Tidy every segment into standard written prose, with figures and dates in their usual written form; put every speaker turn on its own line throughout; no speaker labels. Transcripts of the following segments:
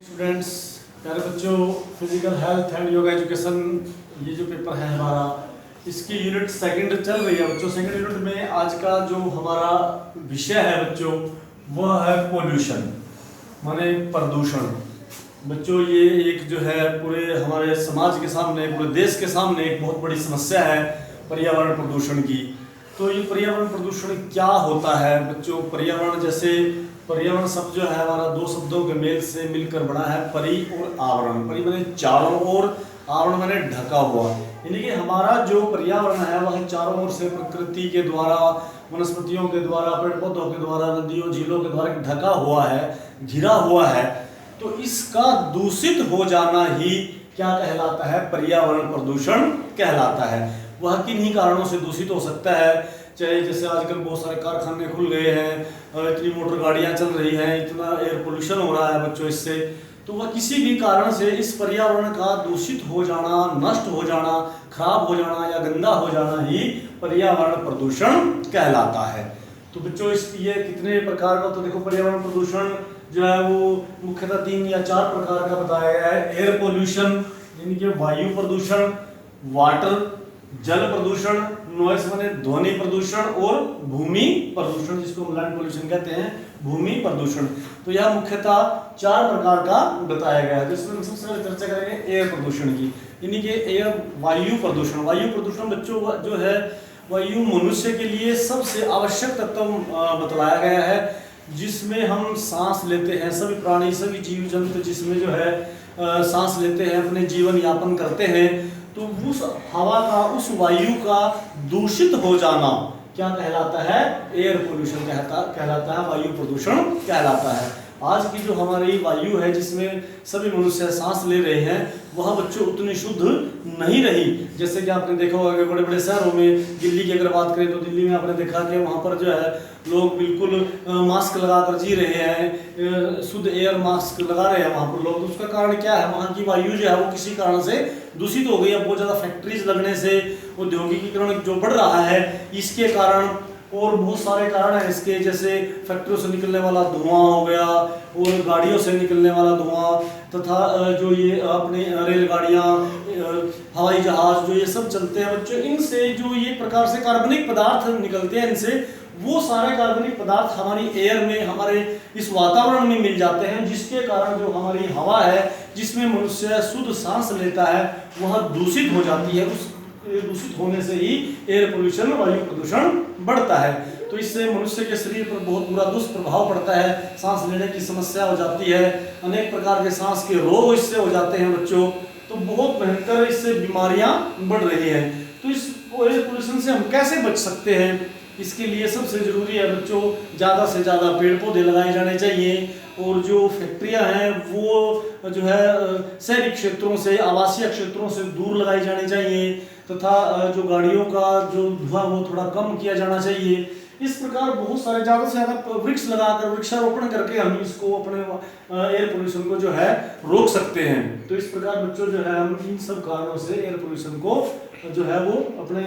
Students, प्यारे बच्चों, physical health and yoga education ये जो पेपर है हमारा, इसकी यूनिट सेकंड चल रही है बच्चों। सेकंड यूनिट में आज का जो हमारा विषय है बच्चों, वह है पोल्यूशन, माने प्रदूषण। बच्चों, ये एक जो है पूरे हमारे समाज के सामने, पूरे देश के सामने एक बहुत बड़ी समस्या है पर्यावरण प्रदूषण की। तो ये पर्यावरण प्रदूषण क्या होता है बच्चों? पर्यावरण, जैसे पर्यावरण शब्द जो है हमारा दो शब्दों के मेल से मिलकर बना है, परि और आवरण। परि माने चारों ओर, आवरण माने ढका हुआ। यानी कि हमारा जो पर्यावरण है वह चारों ओर से प्रकृति के द्वारा, वनस्पतियों के द्वारा, पेड़ पौधों के द्वारा, नदियों झीलों के द्वारा ढका हुआ है, घिरा हुआ है। तो इसका दूषित हो जाना ही क्या कहलाता है? पर्यावरण प्रदूषण कहलाता है। वह किन्हीं कारणों से दूषित हो सकता है, चाहे जैसे आजकल बहुत सारे कारखाने खुल गए हैं, इतनी मोटर गाड़ियां चल रही हैं, इतना एयर पोल्यूशन हो रहा है बच्चों इससे। तो वह किसी भी कारण से इस पर्यावरण का दूषित हो जाना, नष्ट हो जाना, खराब हो जाना या गंदा हो जाना ही पर्यावरण प्रदूषण कहलाता है। तो बच्चों, इस ये कितने प्रकार का, तो देखो पर्यावरण प्रदूषण जो है वो मुख्यतः 3 या 4 प्रकार का बताया गया है। एयर पोल्यूशन यानी कि वायु प्रदूषण, वाटर जल प्रदूषण, नॉइस माने ध्वनि प्रदूषण, और भूमि प्रदूषण जिसको हम लैंड पोल्यूशन कहते हैं, भूमि प्रदूषण। तो यह मुख्यतः 4 प्रकार का बताया गया है। जिसमें हम सबसे पहले चर्चा करेंगे एयर प्रदूषण की, यानी कि एयर वायु प्रदूषण। वायु प्रदूषण बच्चों जो है, वायु मनुष्य के लिए सबसे आवश्यक तत्व बतलाया गया है, जिसमें हम सांस लेते हैं। सभी प्राणी, सभी जीव जंतु जिसमें जो है सांस लेते हैं, अपने जीवन यापन करते हैं। तो उस हवा का, उस वायु का दूषित हो जाना क्या कहलाता है? एयर पोल्यूशन कहलाता है, वायु प्रदूषण कहलाता है। आज की जो हमारी वायु है जिसमें सभी मनुष्य सांस ले रहे हैं, वह बच्चों उतनी शुद्ध नहीं रही। जैसे कि आपने देखा होगा बड़े बड़े शहरों में, दिल्ली की अगर बात करें तो दिल्ली में आपने देखा कि वहाँ पर जो है लोग बिल्कुल मास्क लगाकर जी रहे हैं, शुद्ध एयर मास्क लगा रहे हैं वहाँ पर लोग। तो उसका कारण क्या है? वहाँ की वायु जो है वो किसी कारण से दूषित हो गई है। बहुत ज़्यादा फैक्ट्रीज लगने से औद्योगिकीकरण जो बढ़ रहा है, इसके कारण, और बहुत सारे कारण हैं इसके, जैसे फैक्ट्रियों से निकलने वाला धुआं हो गया, और गाड़ियों से निकलने वाला धुआं, तथा जो ये अपने रेलगाड़ियाँ, हवाई जहाज जो ये सब चलते हैं बच्चों, इनसे जो ये प्रकार से कार्बनिक पदार्थ निकलते हैं, इनसे वो सारे कार्बनिक पदार्थ हमारी एयर में, हमारे इस वातावरण में मिल जाते हैं, जिसके कारण जो हमारी हवा है जिसमें मनुष्य शुद्ध सांस लेता है, वह दूषित हो जाती है। उस दूषित होने से ही एयर पोल्यूशन, वायु प्रदूषण बढ़ता है। तो इससे मनुष्य के शरीर पर बहुत बुरा दुष्प्रभाव पड़ता है। सांस लेने की समस्या हो जाती है, अनेक प्रकार के सांस के रोग इससे हो जाते हैं बच्चों। तो बहुत भयंकर इससे बीमारियां बढ़ रही हैं। तो इस एयर पोल्यूशन से हम कैसे बच सकते हैं? इसके लिए सबसे जरूरी है बच्चों, ज़्यादा से ज़्यादा पेड़ पौधे लगाए जाने चाहिए, और जो फैक्ट्रियां हैं वो जो है शहरी क्षेत्रों से, आवासीय क्षेत्रों से दूर लगाई जानी चाहिए, तथा जो गाड़ियों का जो धुआं वो थोड़ा कम किया जाना चाहिए। इस प्रकार बहुत सारे ज़्यादा से ज़्यादा वृक्ष लगाकर, वृक्षारोपण करके हम इसको, अपने एयर पोल्यूशन को जो है रोक सकते हैं। तो इस प्रकार बच्चों जो है हम इन सब कारणों से एयर पोल्यूशन को जो है वो अपने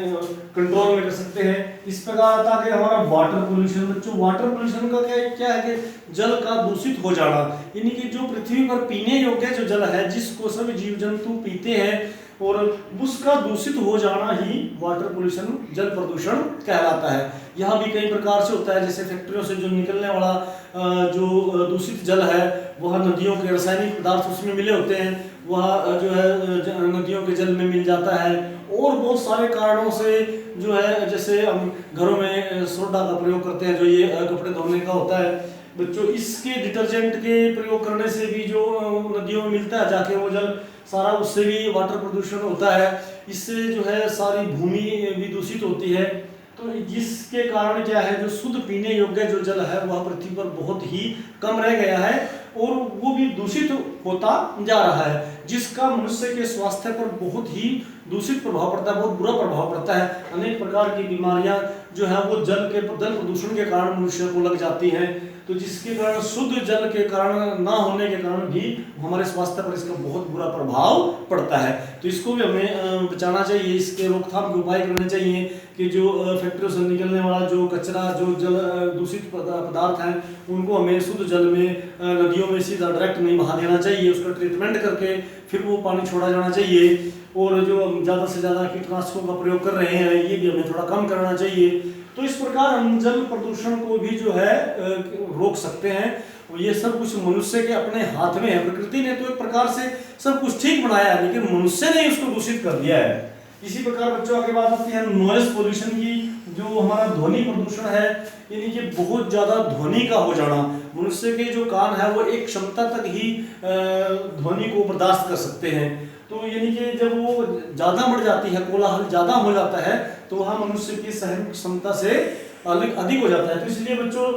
कंट्रोल में कर सकते हैं। इस प्रकार आता है हमारा वाटर पोल्यूशन। बच्चों, वाटर पोल्यूशन का क्या है कि जल का दूषित हो जाना, यानी कि जो पृथ्वी पर पीने योग्य जो जल है, जिसको सभी जीव जंतु पीते हैं, और उसका दूषित हो जाना ही वाटर पोल्यूशन, जल प्रदूषण कहलाता है। यह भी कई प्रकार से होता है, जैसे फैक्ट्रियों से जो निकलने वाला जो दूषित जल है, वह नदियों के रासायनिक पदार्थ उसमें मिले होते हैं, वह जो है नदियों के जल में मिल जाता है। और बहुत सारे कारणों से जो है, जैसे हम घरों में सोडा का प्रयोग करते हैं, जो ये कपड़े धोने का होता है बच्चों, इसके डिटर्जेंट के प्रयोग करने से भी जो नदियों में मिलता है जाके वो जल सारा, उससे भी वाटर प्रदूषण होता है। इससे जो है सारी भूमि भी दूषित होती है। तो जिसके कारण क्या है, जो शुद्ध पीने योग्य जो जल है वह पृथ्वी पर बहुत ही कम रह गया है, और वो भी दूषित होता जा रहा है, जिसका मनुष्य के स्वास्थ्य पर बहुत ही दूषित प्रभाव पड़ता है, बहुत बुरा प्रभाव पड़ता है। अनेक प्रकार की बीमारियां जो है वो जल प्रदूषण के कारण मनुष्य को लग जाती हैं, तो जिसके कारण शुद्ध जल के कारण ना होने के कारण भी हमारे स्वास्थ्य पर इसका बहुत बुरा प्रभाव पड़ता है। तो इसको भी हमें बचाना चाहिए, इसके रोकथाम के उपाय करने चाहिए कि जो फैक्ट्रियों से निकलने वाला जो कचरा, जो जल दूषित पदार्थ हैं, उनको हमें शुद्ध जल में नदियों में सीधा डायरेक्ट नहीं बहा देना चाहिए, उसका ट्रीटमेंट करके फिर वो पानी छोड़ा जाना चाहिए। और जो ज़्यादा से ज़्यादा कीटनाशकों का प्रयोग कर रहे हैं ये भी हमें थोड़ा कम करना चाहिए। तो इस प्रकार हम जल प्रदूषण को भी जो है रोक सकते हैं। ये सब कुछ मनुष्य के अपने हाथ में है। प्रकृति ने तो एक प्रकार से सब कुछ ठीक बनाया है, लेकिन मनुष्य ने उसको दूषित कर दिया है। इसी प्रकार बच्चों आगे बात आती है नॉइज पोल्यूशन की। जो हमारा ध्वनि प्रदूषण है, यानी कि बहुत ज़्यादा ध्वनि का हो जाना। मनुष्य के जो कान है वो एक क्षमता तक ही ध्वनि को बर्दाश्त कर सकते हैं। तो यानी कि जब वो ज़्यादा बढ़ जाती है, कोलाहल ज़्यादा हो जाता है, तो वहाँ मनुष्य की सहन क्षमता से अधिक हो जाता है। तो इसलिए बच्चों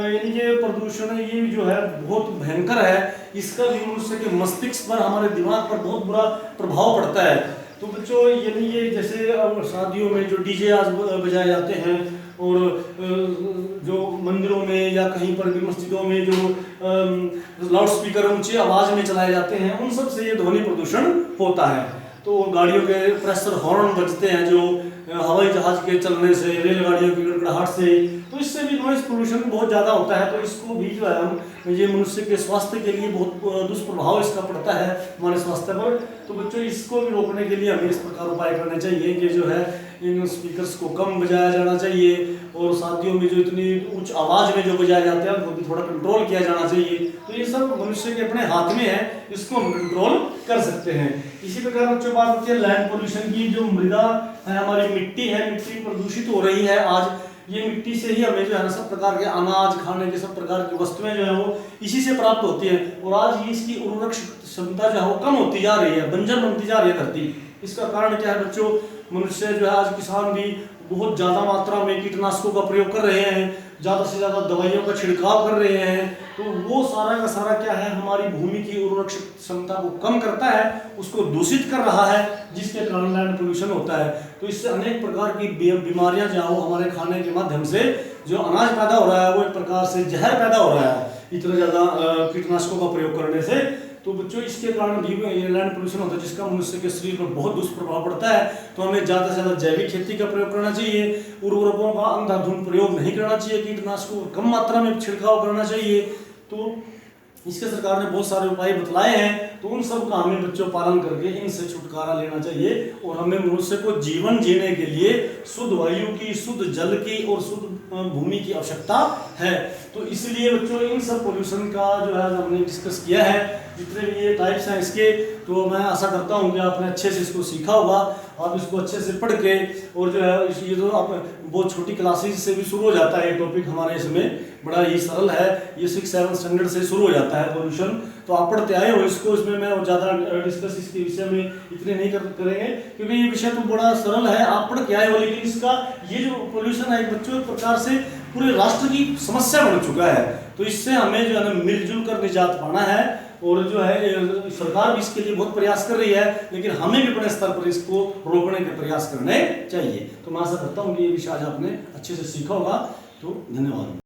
यानी कि प्रदूषण ये जो है बहुत भयंकर है। इसका भी मनुष्य के मस्तिष्क पर, हमारे दिमाग पर बहुत बुरा प्रभाव पड़ता है। तो बच्चों यानी ये जैसे शादियों में जो डीजे आज बजाए जाते हैं, और जो मंदिरों में या कहीं पर भी मस्जिदों में जो लाउड स्पीकर ऊंची आवाज़ में चलाए जाते हैं, उन सब से ये ध्वनि प्रदूषण होता है। तो गाड़ियों के प्रेशर हॉर्न बजते हैं जो हवाई जहाज के चलने से, रेलगाड़ियों की गड़गड़ाहट से, तो इससे भी नॉइज पोल्यूशन बहुत ज़्यादा होता है। तो इसको भी जो है हम ये मनुष्य के स्वास्थ्य के लिए बहुत दुष्प्रभाव इसका पड़ता है हमारे स्वास्थ्य पर। तो बच्चों इसको भी रोकने के लिए हमें इस प्रकार उपाय करने चाहिए कि जो है इन स्पीकर्स को कम बजाया जाना चाहिए, और शादियों में जो इतनी उच्च आवाज़ में जो बजाए जाते हैं उनको भी थोड़ा कंट्रोल किया जाना चाहिए। तो ये सब मनुष्य के अपने हाथ में है, इसको हम कंट्रोल कर सकते हैं। इसी प्रकार बच्चों बात होती है लैंड पोल्यूशन की। जो मृदा है, हमारी मिट्टी है, मिट्टी प्रदूषित हो रही है आज। ये मिट्टी से ही हमें जो है ना सब प्रकार के अनाज, खाने के सब प्रकार की वस्तुएं जो है वो इसी से प्राप्त होती है। और आज इसकी उर्वरक क्षमता जो है वो कम होती जा रही है, बंजर बनती जा रही है धरती। इसका कारण क्या है बच्चों? मनुष्य जो है, आज किसान भी बहुत ज़्यादा मात्रा में कीटनाशकों का प्रयोग कर रहे हैं, ज़्यादा से ज़्यादा दवाइयों का छिड़काव कर रहे हैं। तो वो सारा का सारा क्या है, हमारी भूमि की उर्वरक क्षमता को कम करता है, उसको दूषित कर रहा है, जिसके कारण लैंड पोल्यूशन होता है। तो इससे अनेक प्रकार की बीमारियां जो हमारे खाने के माध्यम से जो अनाज पैदा हो रहा है वो एक प्रकार से जहर पैदा हो रहा है इतना ज़्यादा कीटनाशकों का प्रयोग करने से। तो बच्चों इसके कारण भी ये लैंड पोल्यूशन होता है, जिसका मनुष्य के शरीर पर बहुत दुष्प्रभाव पड़ता है। तो हमें ज़्यादा से ज़्यादा जैविक खेती का प्रयोग करना चाहिए, उर्वरकों का अंधाधुंध प्रयोग नहीं करना चाहिए, कीटनाशकों का कम मात्रा में छिड़काव करना चाहिए। तो इसके सरकार ने बहुत सारे उपाय बतलाए हैं, तो उन सब का हमें बच्चों पालन करके इनसे छुटकारा लेना चाहिए। और हमें मनुष्य को जीवन जीने के लिए शुद्ध वायु की, शुद्ध जल की और शुद्ध भूमि की आवश्यकता है। तो इसलिए बच्चों इन सब पोल्यूशन का जो है हमने डिस्कस किया है, जितने भी ये टाइप्स हैं इसके। तो मैं आशा करता हूँ कि आपने अच्छे से इसको सीखा होगा। आप इसको अच्छे से पढ़ के, और जो है ये तो आप बहुत छोटी क्लासेस से भी शुरू हो जाता है ये टॉपिक हमारे, इसमें बड़ा ही सरल है। ये 6-7 स्टैंडर्ड से शुरू हो जाता है पोल्यूशन। तो आप पढ़ते आए हो इसको, इसमें मैं ज़्यादा डिस्कस इसके विषय में इतने नहीं करेंगे, क्योंकि ये विषय तो बड़ा सरल है, आप पढ़ के आए हो। लेकिन इसका ये जो पोल्यूशन है बच्चों एक प्रकार से पूरे राष्ट्र की समस्या बन चुका है। तो इससे हमें जो है ना मिलजुल कर निजात पाना है। और जो है सरकार भी इसके लिए बहुत प्रयास कर रही है, लेकिन हमें भी अपने स्तर पर इसको रोकने के प्रयास करने चाहिए। तो मैं आशा करता हूँ कि ये विषय आज आपने अच्छे से सीखा होगा। तो धन्यवाद।